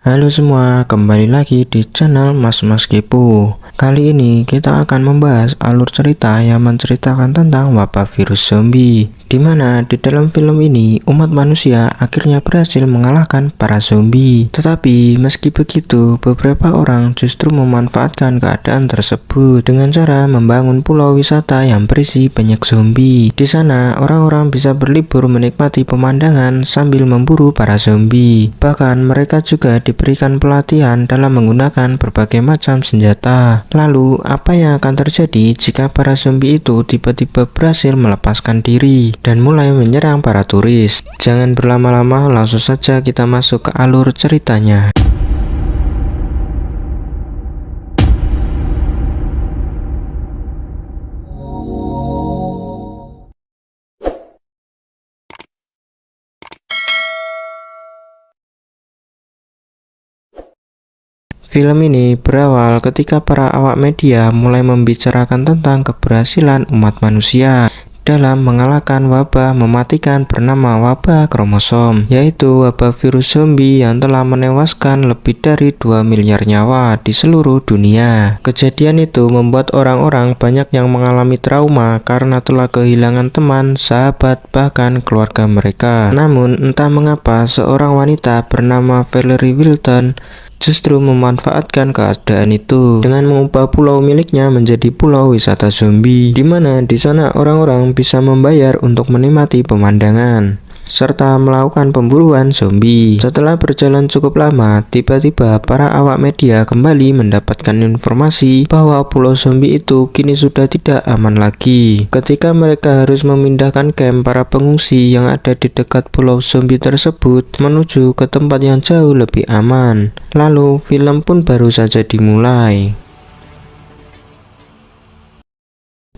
Halo semua, kembali lagi di channel Mas Kepo. Kali ini kita akan membahas alur cerita yang menceritakan tentang wabah virus zombie, di mana di dalam film ini umat manusia akhirnya berhasil mengalahkan para zombie. Tetapi meski begitu, beberapa orang justru memanfaatkan keadaan tersebut dengan cara membangun pulau wisata yang berisi banyak zombie. Di sana orang-orang bisa berlibur menikmati pemandangan sambil memburu para zombie. Bahkan mereka juga diberikan pelatihan dalam menggunakan berbagai macam senjata. Lalu, apa yang akan terjadi jika para zombie itu tiba-tiba berhasil melepaskan diri dan mulai menyerang para turis? Jangan berlama-lama, langsung saja kita masuk ke alur ceritanya. Film ini berawal ketika para awak media mulai membicarakan tentang keberhasilan umat manusia dalam mengalahkan wabah mematikan bernama wabah kromosom, yaitu wabah virus zombie yang telah menewaskan lebih dari 2 miliar nyawa di seluruh dunia. Kejadian itu membuat orang-orang banyak yang mengalami trauma karena telah kehilangan teman, sahabat, bahkan keluarga mereka. Namun entah mengapa seorang wanita bernama Valerie Wilton justru memanfaatkan keadaan itu dengan mengubah pulau miliknya menjadi pulau wisata zombie, di mana di sana orang-orang bisa membayar untuk menikmati pemandangan serta melakukan pemburuan zombie. Setelah berjalan cukup lama, tiba-tiba para awak media kembali mendapatkan informasi bahwa pulau zombie itu kini sudah tidak aman lagi. Ketika mereka harus memindahkan camp para pengungsi yang ada di dekat pulau zombie tersebut menuju ke tempat yang jauh lebih aman. Lalu film pun baru saja dimulai.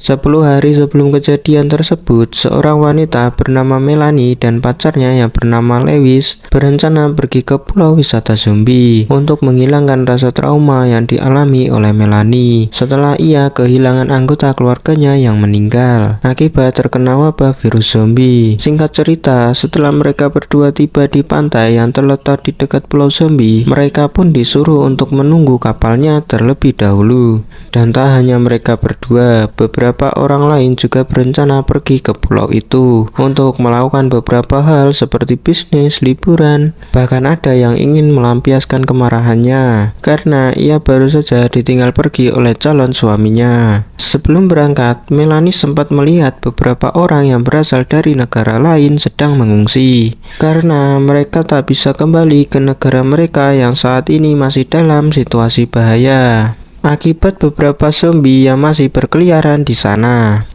10 hari sebelum kejadian tersebut, seorang wanita bernama Melanie dan pacarnya yang bernama Lewis berencana pergi ke pulau wisata zombie untuk menghilangkan rasa trauma yang dialami oleh Melanie setelah ia kehilangan anggota keluarganya yang meninggal akibat terkena wabah virus zombie. Singkat cerita, setelah mereka berdua tiba di pantai yang terletak di dekat pulau zombie, mereka pun disuruh untuk menunggu kapalnya terlebih dahulu. Dan tak hanya mereka berdua, beberapa orang lain juga berencana pergi ke pulau itu untuk melakukan beberapa hal seperti bisnis, liburan, bahkan ada yang ingin melampiaskan kemarahannya karena ia baru saja ditinggal pergi oleh calon suaminya. Sebelum berangkat, Melanie sempat melihat beberapa orang yang berasal dari negara lain sedang mengungsi karena mereka tak bisa kembali ke negara mereka yang saat ini masih dalam situasi bahaya akibat beberapa zombie yang masih berkeliaran di sana.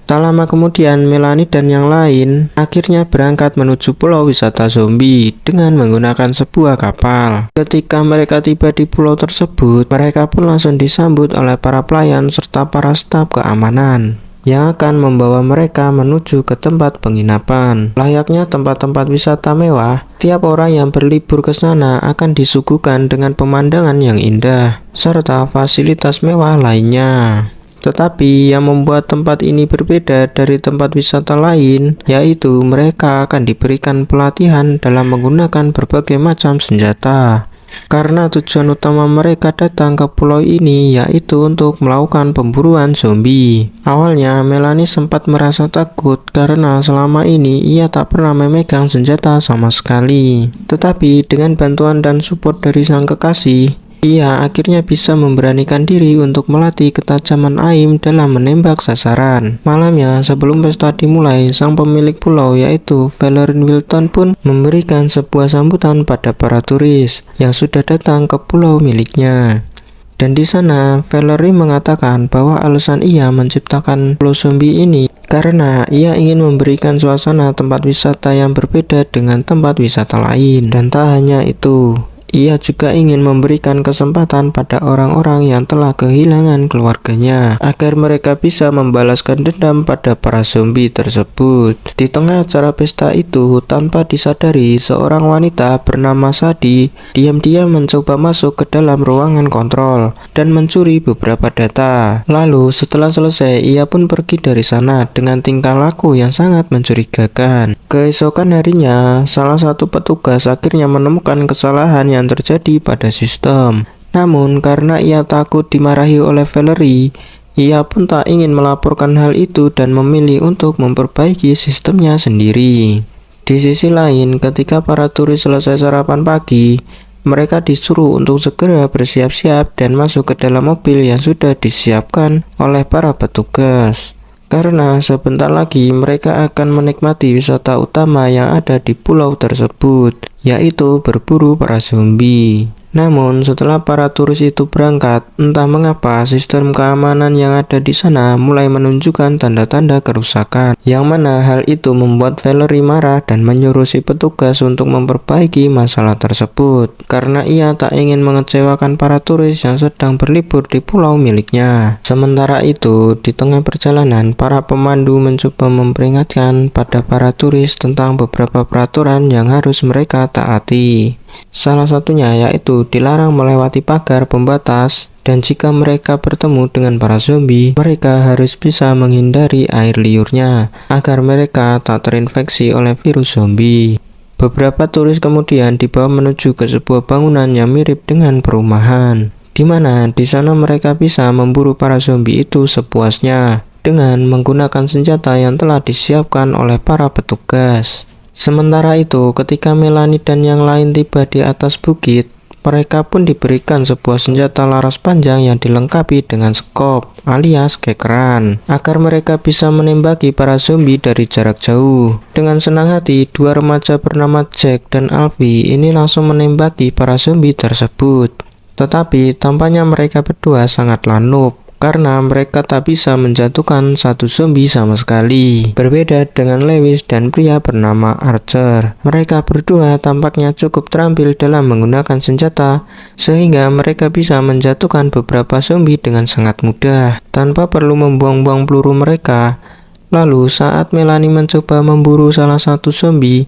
Tak lama kemudian, Melanie dan yang lain akhirnya berangkat menuju pulau wisata zombie dengan menggunakan sebuah kapal. Ketika mereka tiba di pulau tersebut, mereka pun langsung disambut oleh para pelayan serta para staf keamanan yang akan membawa mereka menuju ke tempat penginapan. Layaknya tempat-tempat wisata mewah, tiap orang yang berlibur ke sana akan disuguhkan dengan pemandangan yang indah serta fasilitas mewah lainnya. Tetapi yang membuat tempat ini berbeda dari tempat wisata lain, yaitu mereka akan diberikan pelatihan dalam menggunakan berbagai macam senjata. Karena tujuan utama mereka datang ke pulau ini yaitu untuk melakukan pemburuan zombie. Awalnya Melanie sempat merasa takut karena selama ini ia tak pernah memegang senjata sama sekali. Tetapi dengan bantuan dan support dari sang kekasih, ia akhirnya bisa memberanikan diri untuk melatih ketajaman aim dalam menembak sasaran. Malamnya sebelum pesta dimulai, sang pemilik pulau yaitu Valerie Wilton pun memberikan sebuah sambutan pada para turis yang sudah datang ke pulau miliknya. Dan di sana Valerie mengatakan bahwa alasan ia menciptakan pulau zombie ini karena ia ingin memberikan suasana tempat wisata yang berbeda dengan tempat wisata lain. Dan tak hanya itu, ia juga ingin memberikan kesempatan pada orang-orang yang telah kehilangan keluarganya agar mereka bisa membalaskan dendam pada para zombie tersebut. Di tengah acara pesta itu, tanpa disadari, seorang wanita bernama Sadie diam-diam mencoba masuk ke dalam ruangan kontrol dan mencuri beberapa data. Lalu setelah selesai, ia pun pergi dari sana dengan tingkah laku yang sangat mencurigakan. Keesokan harinya, salah satu petugas akhirnya menemukan kesalahan yang terjadi pada sistem. Namun karena ia takut dimarahi oleh Valerie, ia pun tak ingin melaporkan hal itu dan memilih untuk memperbaiki sistemnya sendiri. Di sisi lain, ketika para turis selesai sarapan pagi, mereka disuruh untuk segera bersiap-siap dan masuk ke dalam mobil yang sudah disiapkan oleh para petugas. Karena sebentar lagi mereka akan menikmati wisata utama yang ada di pulau tersebut, yaitu berburu para zombie. Namun setelah para turis itu berangkat, entah mengapa sistem keamanan yang ada di sana mulai menunjukkan tanda-tanda kerusakan, yang mana hal itu membuat Valerie marah dan menyuruh si petugas untuk memperbaiki masalah tersebut, karena ia tak ingin mengecewakan para turis yang sedang berlibur di pulau miliknya. Sementara itu, di tengah perjalanan, para pemandu mencoba memperingatkan pada para turis tentang beberapa peraturan yang harus mereka taati. Salah satunya yaitu dilarang melewati pagar pembatas, dan jika mereka bertemu dengan para zombie, mereka harus bisa menghindari air liurnya agar mereka tak terinfeksi oleh virus zombie. Beberapa turis kemudian dibawa menuju ke sebuah bangunan yang mirip dengan perumahan, di mana di sana mereka bisa memburu para zombie itu sepuasnya dengan menggunakan senjata yang telah disiapkan oleh para petugas. Sementara itu, ketika Melanie dan yang lain tiba di atas bukit, mereka pun diberikan sebuah senjata laras panjang yang dilengkapi dengan skop alias kekeran, agar mereka bisa menembaki para zombie dari jarak jauh. Dengan senang hati, dua remaja bernama Jack dan Alfie ini langsung menembaki para zombie tersebut. Tetapi tampaknya mereka berdua sangatlah noob, karena mereka tak bisa menjatuhkan satu zombie sama sekali. Berbeda dengan Lewis dan pria bernama Archer, mereka berdua tampaknya cukup terampil dalam menggunakan senjata, sehingga mereka bisa menjatuhkan beberapa zombie dengan sangat mudah, tanpa perlu membuang-buang peluru mereka. Lalu saat Melanie mencoba memburu salah satu zombie,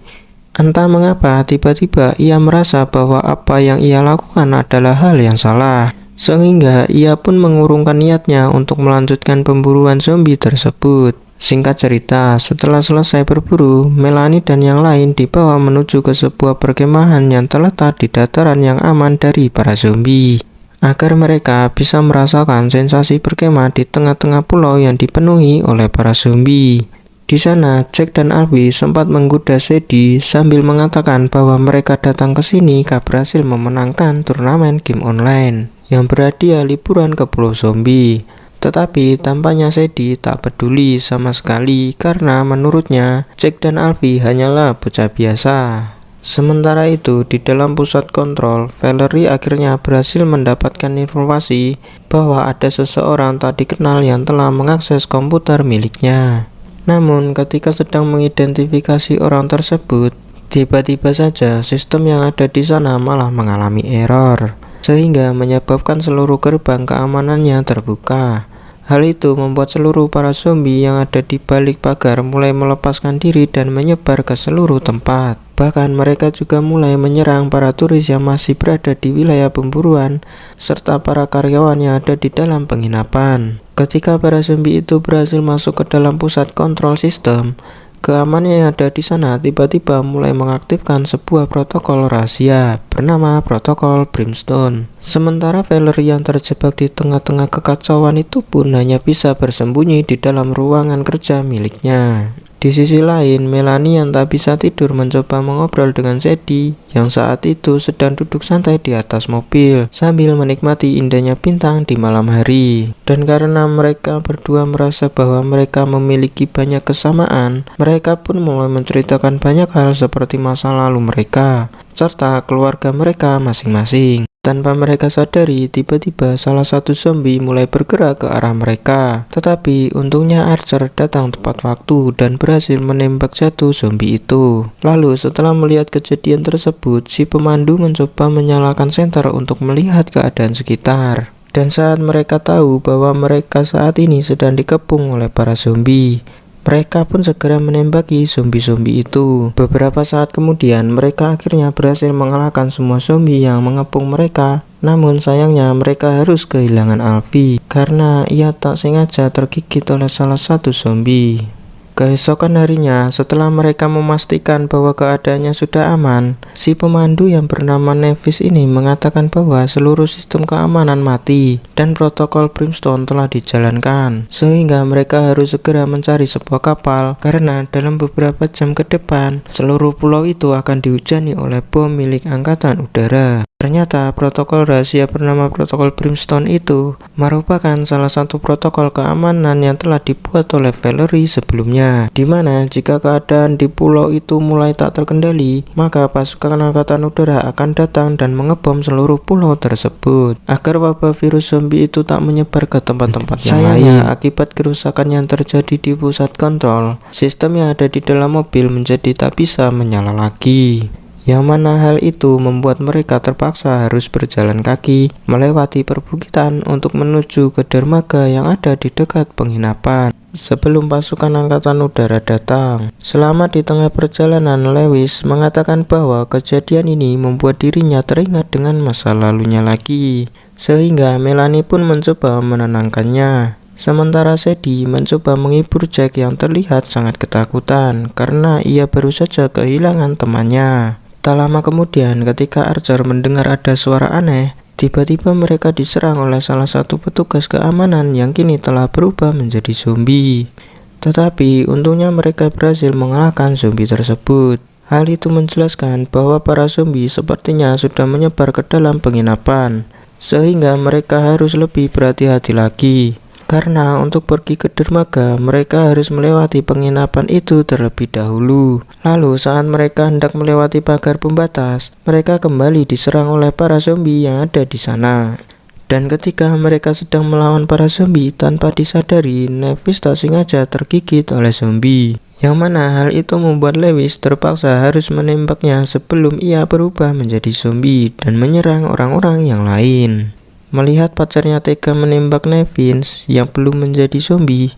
entah mengapa tiba-tiba ia merasa bahwa apa yang ia lakukan adalah hal yang salah, sehingga ia pun mengurungkan niatnya untuk melanjutkan pemburuan zombie tersebut. Singkat cerita, setelah selesai berburu, Melanie dan yang lain dibawa menuju ke sebuah perkemahan yang terletak di dataran yang aman dari para zombie, agar mereka bisa merasakan sensasi berkemah di tengah-tengah pulau yang dipenuhi oleh para zombie. Di sana, Jack dan Alfie sempat menggoda Sadie sambil mengatakan bahwa mereka datang ke sini karena berhasil memenangkan turnamen game online yang berhadiah liburan ke pulau zombie. Tetapi tampaknya Sadie tak peduli sama sekali karena menurutnya Jack dan Alfie hanyalah bocah biasa. Sementara itu, di dalam pusat kontrol, Valerie akhirnya berhasil mendapatkan informasi bahwa ada seseorang tak dikenal yang telah mengakses komputer miliknya. Namun ketika sedang mengidentifikasi orang tersebut, tiba-tiba saja sistem yang ada di sana malah mengalami error, sehingga menyebabkan seluruh gerbang keamanannya terbuka. Hal itu membuat seluruh para zombie yang ada di balik pagar mulai melepaskan diri dan menyebar ke seluruh tempat. Bahkan mereka juga mulai menyerang para turis yang masih berada di wilayah pemburuan, serta para karyawan yang ada di dalam penginapan. Ketika para zombie itu berhasil masuk ke dalam pusat kontrol sistem, keamanan yang ada di sana tiba-tiba mulai mengaktifkan sebuah protokol rahasia bernama protokol Brimstone. Sementara Valerie yang terjebak di tengah-tengah kekacauan itu pun hanya bisa bersembunyi di dalam ruangan kerja miliknya. Di sisi lain, Melanie yang tak bisa tidur mencoba mengobrol dengan Sadie yang saat itu sedang duduk santai di atas mobil sambil menikmati indahnya bintang di malam hari. Dan karena mereka berdua merasa bahwa mereka memiliki banyak kesamaan, mereka pun mulai menceritakan banyak hal seperti masa lalu mereka serta keluarga mereka masing-masing. Tanpa mereka sadari, tiba-tiba salah satu zombie mulai bergerak ke arah mereka. Tetapi untungnya Archer datang tepat waktu dan berhasil menembak jatuh zombie itu. Lalu setelah melihat kejadian tersebut, si pemandu mencoba menyalakan senter untuk melihat keadaan sekitar. Dan saat mereka tahu bahwa mereka saat ini sedang dikepung oleh para zombie, mereka pun segera menembaki zombie-zombie itu. Beberapa saat kemudian, mereka akhirnya berhasil mengalahkan semua zombie yang mengepung mereka. Namun sayangnya mereka harus kehilangan Alfie karena ia tak sengaja tergigit oleh salah satu zombie. Keesokan harinya, setelah mereka memastikan bahwa keadaannya sudah aman, si pemandu yang bernama Nevis ini mengatakan bahwa seluruh sistem keamanan mati dan protokol Brimstone telah dijalankan, sehingga mereka harus segera mencari sebuah kapal karena dalam beberapa jam ke depan, seluruh pulau itu akan dihujani oleh bom milik Angkatan Udara. Ternyata protokol rahasia bernama protokol Brimstone itu merupakan salah satu protokol keamanan yang telah dibuat oleh Valerie sebelumnya, di mana jika keadaan di pulau itu mulai tak terkendali, maka pasukan Angkatan Udara akan datang dan mengebom seluruh pulau tersebut agar wabah virus zombie itu tak menyebar ke tempat-tempat yang lain. Akibat kerusakan yang terjadi di pusat kontrol, sistem yang ada di dalam mobil menjadi tak bisa menyala lagi. Yang mana hal itu membuat mereka terpaksa harus berjalan kaki melewati perbukitan untuk menuju ke dermaga yang ada di dekat penginapan sebelum pasukan Angkatan Udara datang. Selama di tengah perjalanan, Lewis mengatakan bahwa kejadian ini membuat dirinya teringat dengan masa lalunya lagi, sehingga Melanie pun mencoba menenangkannya. Sementara Sadie mencoba menghibur Jack yang terlihat sangat ketakutan karena ia baru saja kehilangan temannya. Tak lama kemudian, ketika Archer mendengar ada suara aneh, tiba-tiba mereka diserang oleh salah satu petugas keamanan yang kini telah berubah menjadi zombie. Tetapi untungnya mereka berhasil mengalahkan zombie tersebut. Hal itu menjelaskan bahwa para zombie sepertinya sudah menyebar ke dalam penginapan, sehingga mereka harus lebih berhati-hati lagi. Karena untuk pergi ke dermaga, mereka harus melewati penginapan itu terlebih dahulu. Lalu saat mereka hendak melewati pagar pembatas, mereka kembali diserang oleh para zombie yang ada di sana. Dan ketika mereka sedang melawan para zombie, tanpa disadari, Nevis tak sengaja tergigit oleh zombie. Yang mana hal itu membuat Lewis terpaksa harus menembaknya sebelum ia berubah menjadi zombie dan menyerang orang-orang yang lain. Melihat pacarnya tega menembak Nevis yang belum menjadi zombie,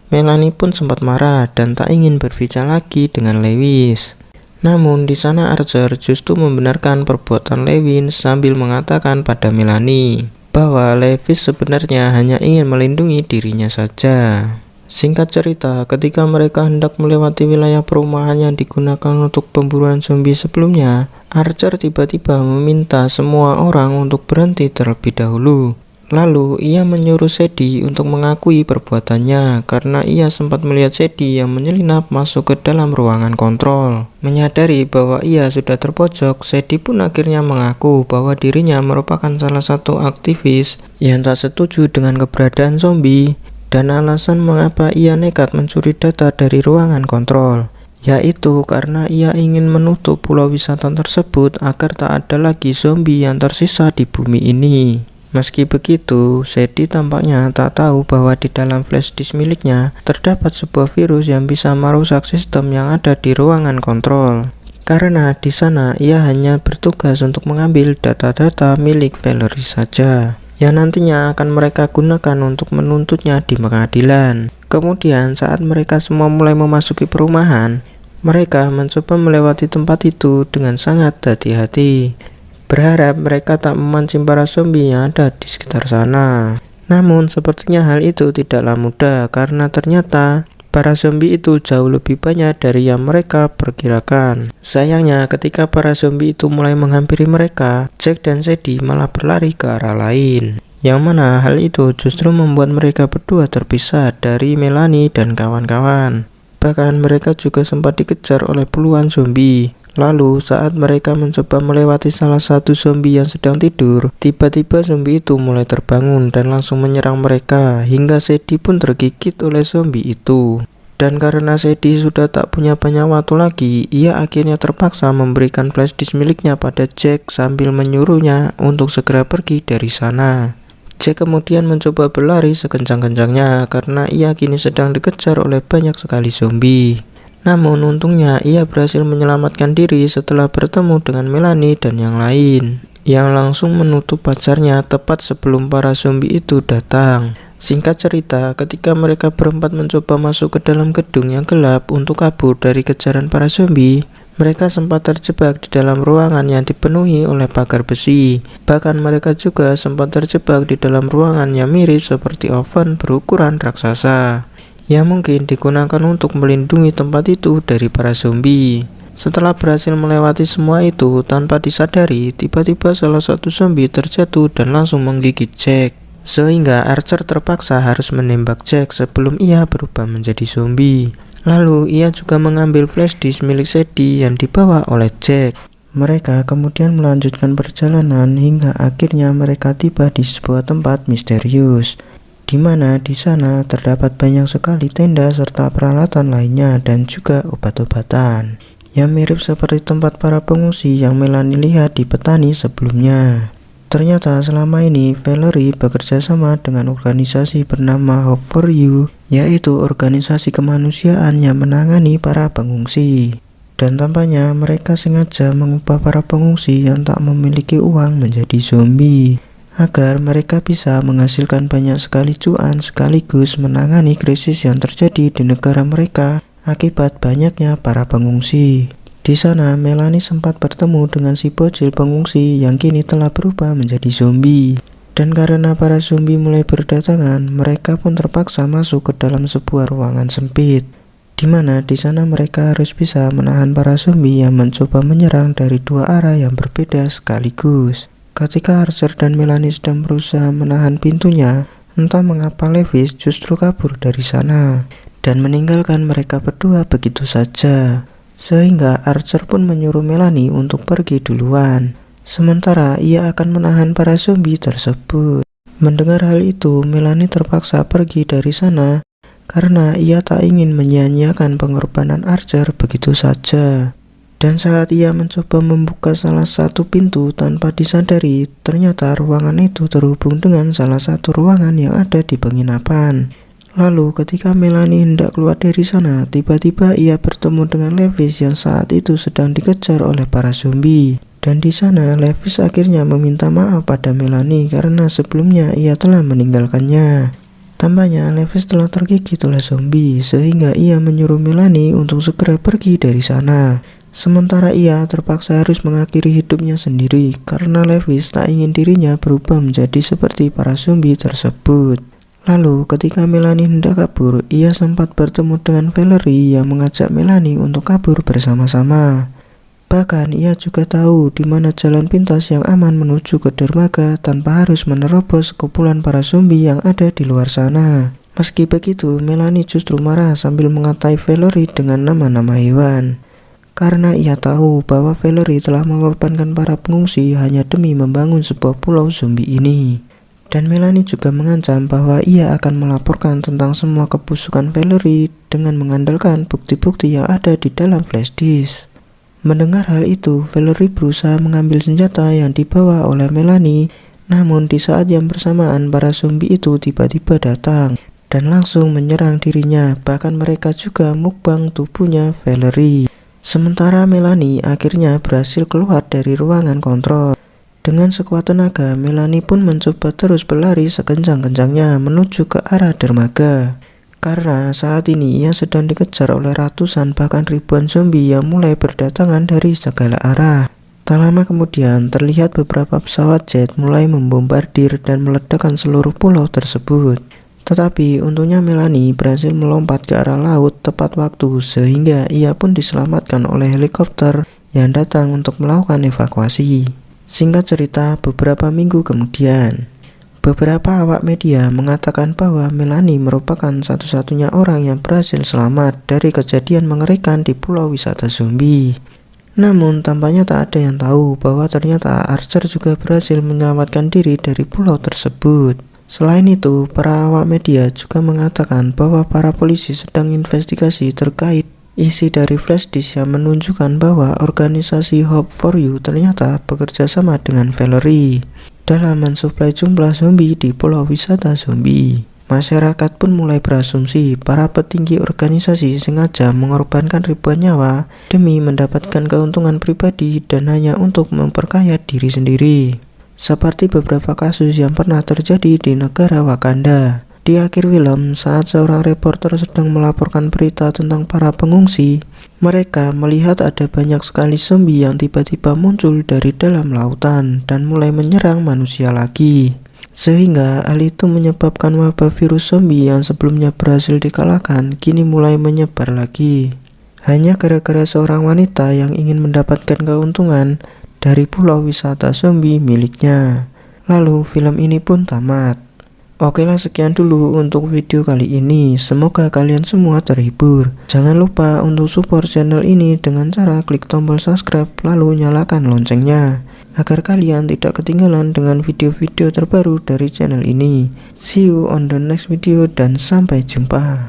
Melanie pun sempat marah dan tak ingin berbicara lagi dengan Lewis. Namun di sana Archer justru membenarkan perbuatan Lewis sambil mengatakan pada Melanie bahwa Lewis sebenarnya hanya ingin melindungi dirinya saja. Singkat cerita, ketika mereka hendak melewati wilayah perumahan yang digunakan untuk pemburuan zombie sebelumnya, Archer tiba-tiba meminta semua orang untuk berhenti terlebih dahulu. Lalu ia menyuruh Sadie untuk mengakui perbuatannya karena ia sempat melihat Sadie yang menyelinap masuk ke dalam ruangan kontrol. Menyadari bahwa ia sudah terpojok, Sadie pun akhirnya mengaku bahwa dirinya merupakan salah satu aktivis yang tak setuju dengan keberadaan zombie dan alasan mengapa ia nekat mencuri data dari ruangan kontrol, yaitu karena ia ingin menutup pulau wisata tersebut agar tak ada lagi zombie yang tersisa di bumi ini. Meski begitu, Sadie tampaknya tak tahu bahwa di dalam flash disk miliknya terdapat sebuah virus yang bisa merusak sistem yang ada di ruangan kontrol. Karena di sana ia hanya bertugas untuk mengambil data-data milik Valerie saja, yang nantinya akan mereka gunakan untuk menuntutnya di pengadilan. Kemudian saat mereka semua mulai memasuki perumahan, mereka mencoba melewati tempat itu dengan sangat hati-hati, berharap mereka tak memancing para zombie yang ada di sekitar sana. Namun sepertinya hal itu tidaklah mudah karena ternyata para zombie itu jauh lebih banyak dari yang mereka perkirakan. Sayangnya ketika para zombie itu mulai menghampiri mereka, Jack dan Sadie malah berlari ke arah lain. Yang mana hal itu justru membuat mereka berdua terpisah dari Melanie dan kawan-kawan. Bahkan mereka juga sempat dikejar oleh puluhan zombie. Lalu saat mereka mencoba melewati salah satu zombie yang sedang tidur, tiba-tiba zombie itu mulai terbangun dan langsung menyerang mereka hingga Sadie pun tergigit oleh zombie itu. Dan karena Sadie sudah tak punya banyak waktu lagi, ia akhirnya terpaksa memberikan flash disk miliknya pada Jack sambil menyuruhnya untuk segera pergi dari sana. Jack kemudian mencoba berlari sekencang-kencangnya karena ia kini sedang dikejar oleh banyak sekali zombie. Namun untungnya ia berhasil menyelamatkan diri setelah bertemu dengan Melanie dan yang lain, yang langsung menutup pacarnya tepat sebelum para zombie itu datang. Singkat cerita, ketika mereka berempat mencoba masuk ke dalam gedung yang gelap untuk kabur dari kejaran para zombie, mereka sempat terjebak di dalam ruangan yang dipenuhi oleh pagar besi. Bahkan mereka juga sempat terjebak di dalam ruangan yang mirip seperti oven berukuran raksasa, yang mungkin digunakan untuk melindungi tempat itu dari para zombie. Setelah berhasil melewati semua itu tanpa disadari, tiba-tiba salah satu zombie terjatuh dan langsung menggigit Jack. Sehingga Archer terpaksa harus menembak Jack sebelum ia berubah menjadi zombie. Lalu ia juga mengambil flash disk milik Sadie yang dibawa oleh Jack. Mereka kemudian melanjutkan perjalanan hingga akhirnya mereka tiba di sebuah tempat misterius, di mana di sana terdapat banyak sekali tenda serta peralatan lainnya dan juga obat-obatan yang mirip seperti tempat para pengungsi yang Melanie lihat di petani sebelumnya. Ternyata selama ini Valerie bekerja sama dengan organisasi bernama Hope for You, yaitu organisasi kemanusiaan yang menangani para pengungsi. Dan tampaknya mereka sengaja mengubah para pengungsi yang tak memiliki uang menjadi zombie, agar mereka bisa menghasilkan banyak sekali cuan sekaligus menangani krisis yang terjadi di negara mereka akibat banyaknya para pengungsi. Di sana Melanie sempat bertemu dengan si bocil pengungsi yang kini telah berubah menjadi zombie. Dan karena para zombie mulai berdatangan, mereka pun terpaksa masuk ke dalam sebuah ruangan sempit, di mana di sana mereka harus bisa menahan para zombie yang mencoba menyerang dari dua arah yang berbeda sekaligus. Ketika Archer dan Melanie sedang berusaha menahan pintunya, entah mengapa Lewis justru kabur dari sana dan meninggalkan mereka berdua begitu saja. Sehingga Archer pun menyuruh Melanie untuk pergi duluan, sementara ia akan menahan para zombie tersebut. Mendengar hal itu, Melanie terpaksa pergi dari sana karena ia tak ingin menyia-nyiakan pengorbanan Archer begitu saja. Dan saat ia mencoba membuka salah satu pintu tanpa disadari, ternyata ruangan itu terhubung dengan salah satu ruangan yang ada di penginapan. Lalu ketika Melanie hendak keluar dari sana, tiba-tiba ia bertemu dengan Lewis yang saat itu sedang dikejar oleh para zombie. Dan di sana Lewis akhirnya meminta maaf pada Melanie karena sebelumnya ia telah meninggalkannya. Tampaknya Lewis telah tergigit oleh zombie sehingga ia menyuruh Melanie untuk segera pergi dari sana. Sementara ia terpaksa harus mengakhiri hidupnya sendiri karena Lewis tak ingin dirinya berubah menjadi seperti para zombie tersebut. Lalu ketika Melanie hendak kabur, ia sempat bertemu dengan Valerie yang mengajak Melanie untuk kabur bersama-sama. Bahkan ia juga tahu di mana jalan pintas yang aman menuju ke dermaga tanpa harus menerobos kumpulan para zombie yang ada di luar sana. Meski begitu, Melanie justru marah sambil mengatai Valerie dengan nama-nama hewan. Karena ia tahu bahwa Valerie telah mengorbankan para pengungsi hanya demi membangun sebuah pulau zombie ini. Dan Melanie juga mengancam bahwa ia akan melaporkan tentang semua kebusukan Valerie dengan mengandalkan bukti-bukti yang ada di dalam flash disk. Mendengar hal itu, Valerie berusaha mengambil senjata yang dibawa oleh Melanie. Namun di saat yang bersamaan para zombie itu tiba-tiba datang dan langsung menyerang dirinya. Bahkan mereka juga mukbang tubuhnya Valerie. Sementara Melanie akhirnya berhasil keluar dari ruangan kontrol. Dengan sekuat tenaga, Melanie pun mencoba terus berlari sekencang-kencangnya menuju ke arah dermaga. Karena saat ini ia sedang dikejar oleh ratusan bahkan ribuan zombie yang mulai berdatangan dari segala arah. Tak lama kemudian terlihat beberapa pesawat jet mulai membombardir dan meledakkan seluruh pulau tersebut. Tetapi untungnya Melanie berhasil melompat ke arah laut tepat waktu sehingga ia pun diselamatkan oleh helikopter yang datang untuk melakukan evakuasi. Singkat cerita, beberapa minggu kemudian, beberapa awak media mengatakan bahwa Melanie merupakan satu-satunya orang yang berhasil selamat dari kejadian mengerikan di pulau wisata zombie. Namun tampaknya tak ada yang tahu bahwa ternyata Archer juga berhasil menyelamatkan diri dari pulau tersebut. Selain itu, para awak media juga mengatakan bahwa para polisi sedang investigasi terkait isi dari flash disk yang menunjukkan bahwa organisasi Hope for You ternyata bekerja sama dengan Valerie dalam mensuplai jumlah zombie di pulau wisata zombie. Masyarakat pun mulai berasumsi para petinggi organisasi sengaja mengorbankan ribuan nyawa demi mendapatkan keuntungan pribadi dan hanya untuk memperkaya diri sendiri. Seperti beberapa kasus yang pernah terjadi di negara Wakanda. Di akhir film, saat seorang reporter sedang melaporkan berita tentang para pengungsi, mereka melihat ada banyak sekali zombie yang tiba-tiba muncul dari dalam lautan dan mulai menyerang manusia lagi. Sehingga hal itu menyebabkan wabah virus zombie yang sebelumnya berhasil dikalahkan kini mulai menyebar lagi. Hanya gara-gara seorang wanita yang ingin mendapatkan keuntungan dari pulau wisata zombie miliknya. Lalu film ini pun tamat. Oke lah, sekian dulu untuk video kali ini. Semoga kalian semua terhibur. Jangan lupa untuk support channel ini dengan cara klik tombol subscribe lalu nyalakan loncengnya, agar kalian tidak ketinggalan dengan video-video terbaru dari channel ini. See you on the next video dan sampai jumpa.